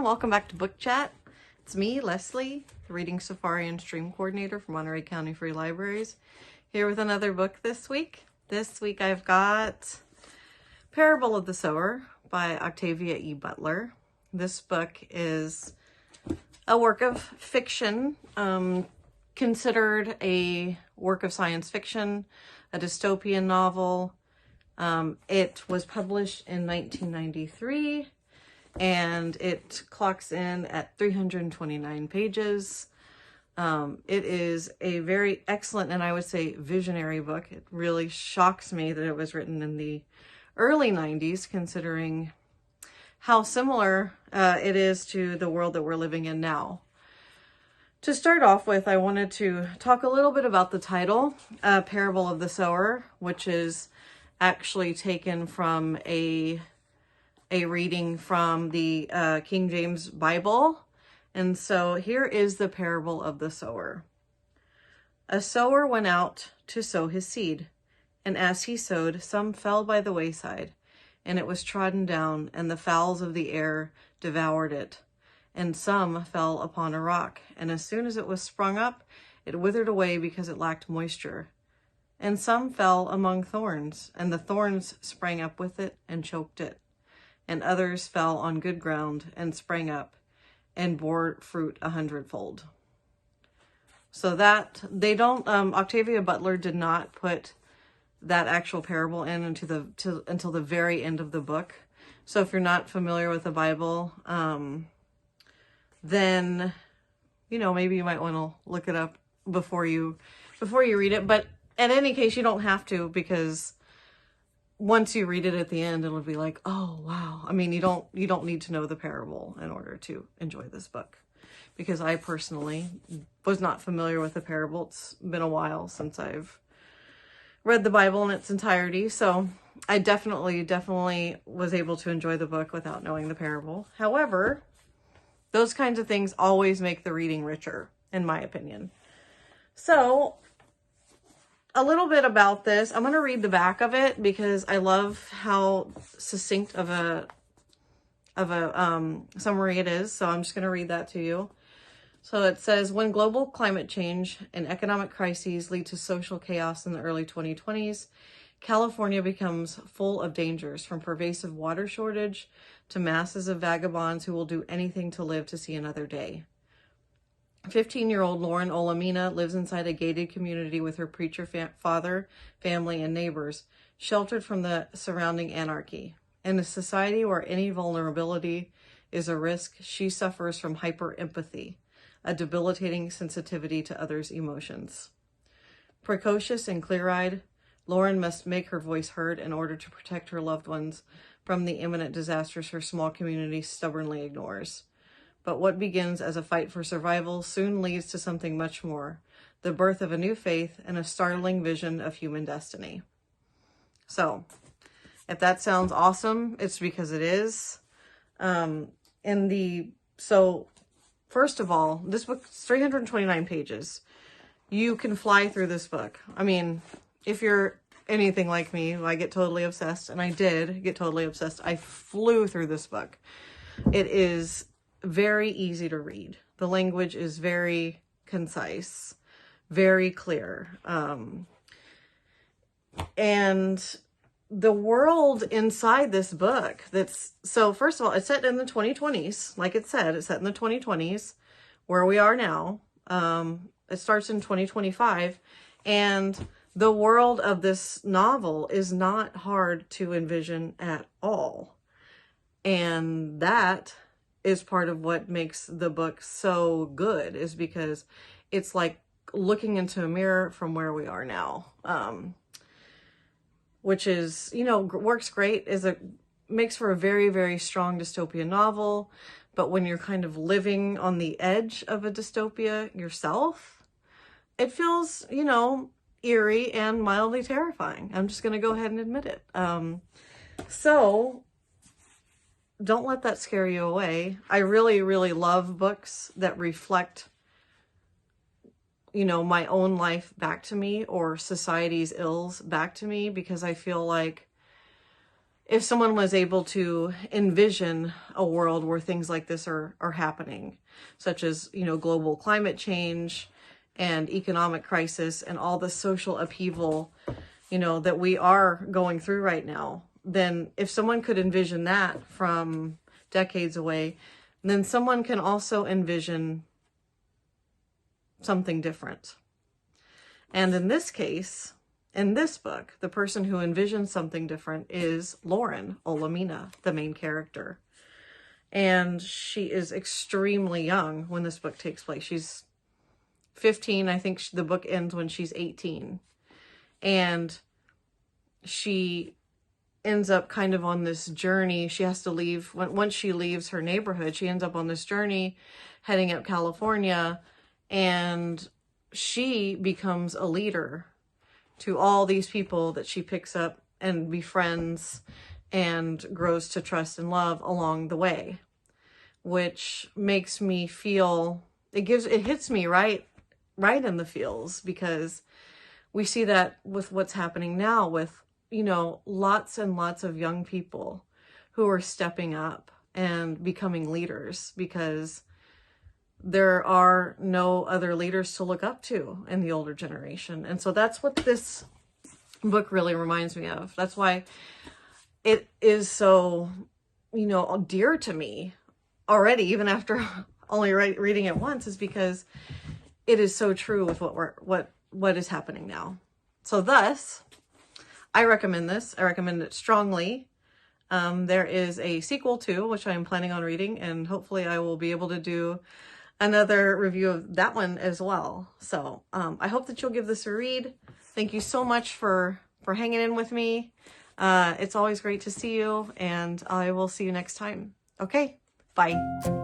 everyone, welcome back to Book Chat. It's me, Leslie, the Reading Safari and Stream Coordinator from Monterey County Free Libraries, here with another book this week. This week I've got Parable of the Sower by Octavia E. Butler. This book is a work of fiction, considered a work of science fiction, a dystopian novel. It was published in 1993. And it clocks in at 329 pages. It is a very excellent and I would say visionary book. It really shocks me that it was written in the early 90s, considering how similar it is to the world that we're living in now. To start off with, I wanted to talk a little bit about the title, Parable of the Sower, which is actually taken from a reading from the King James Bible. And so here is the parable of the sower. A sower went out to sow his seed, and as he sowed, some fell by the wayside, and it was trodden down, and the fowls of the air devoured it. And some fell upon a rock, and as soon as it was sprung up, it withered away because it lacked moisture. And some fell among thorns, and the thorns sprang up with it and choked it. And others fell on good ground and sprang up and bore fruit 100-fold. So that they don't, Octavia Butler did not put that actual parable in until the very end of the book. So if you're not familiar with the Bible, then, maybe you might want to look it up before you read it. But in any case, you don't have to, because once you read it at the end, it'll be like, oh, wow. I mean, you don't need to know the parable in order to enjoy this book, because I personally was not familiar with the parable. It's been a while since I've read the Bible in its entirety. So I definitely was able to enjoy the book without knowing the parable. However, those kinds of things always make the reading richer, in my opinion. So a little bit about this. I'm going to read the back of it because I love how succinct of a summary it is. So I'm just going to read that to you. So it says, when global climate change and economic crises lead to social chaos in the early 2020s, California becomes full of dangers, from pervasive water shortage to masses of vagabonds who will do anything to live to see another day. 15-year-old Lauren Olamina lives inside a gated community with her preacher father, family, and neighbors, sheltered from the surrounding anarchy. In a society where any vulnerability is a risk, she suffers from hyper-empathy, a debilitating sensitivity to others' emotions. Precocious and clear-eyed, Lauren must make her voice heard in order to protect her loved ones from the imminent disasters her small community stubbornly ignores. But what begins as a fight for survival soon leads to something much more, the birth of a new faith and a startling vision of human destiny. So, if that sounds awesome, it's because it is. So, first of all, this book is 329 pages. You can fly through this book. I mean, if you're anything like me, I get totally obsessed, and I did get totally obsessed. I flew through this book. It is very easy to read. The language is very concise, very clear. And the world inside this book, so first of all, it's set in the 2020s. Like it said, it's set in the 2020s, where we are now. It starts in 2025. And the world of this novel is not hard to envision at all. And that is part of what makes the book so good, is because it's like looking into a mirror from where we are now, which is, works great, makes for a very, very strong dystopian novel. But when you're kind of living on the edge of a dystopia yourself, it feels, eerie and mildly terrifying. I'm just going to go ahead and admit it. So don't let that scare you away. I really, really love books that reflect, my own life back to me, or society's ills back to me, because I feel like if someone was able to envision a world where things like this are happening, such as, you know, global climate change and economic crisis and all the social upheaval, you know, that we are going through right now, then if someone could envision that from decades away, then someone can also envision something different. And in this case, in this book, the person who envisions something different is Lauren Olamina, the main character. And she is extremely young when this book takes place. She's 15. I think the book ends when she's 18. And she ends up kind of on this journey. She has to leave. Once she leaves her neighborhood, she ends up on this journey heading up California. And she becomes a leader to all these people that she picks up and befriends and grows to trust and love along the way, which makes me feel, it hits me right in the feels, because we see that with what's happening now with, you know, lots and lots of young people who are stepping up and becoming leaders because there are no other leaders to look up to in the older generation. And so that's what this book really reminds me of. That's why it is so, you know, dear to me already, even after only reading it once, is because it is so true with what is happening now. So thus, I recommend this. I recommend it strongly. There is a sequel too, which I am planning on reading, and hopefully I will be able to do another review of that one as well. So I hope that you'll give this a read. Thank you so much for hanging in with me. It's always great to see you, and I will see you next time. Okay, bye.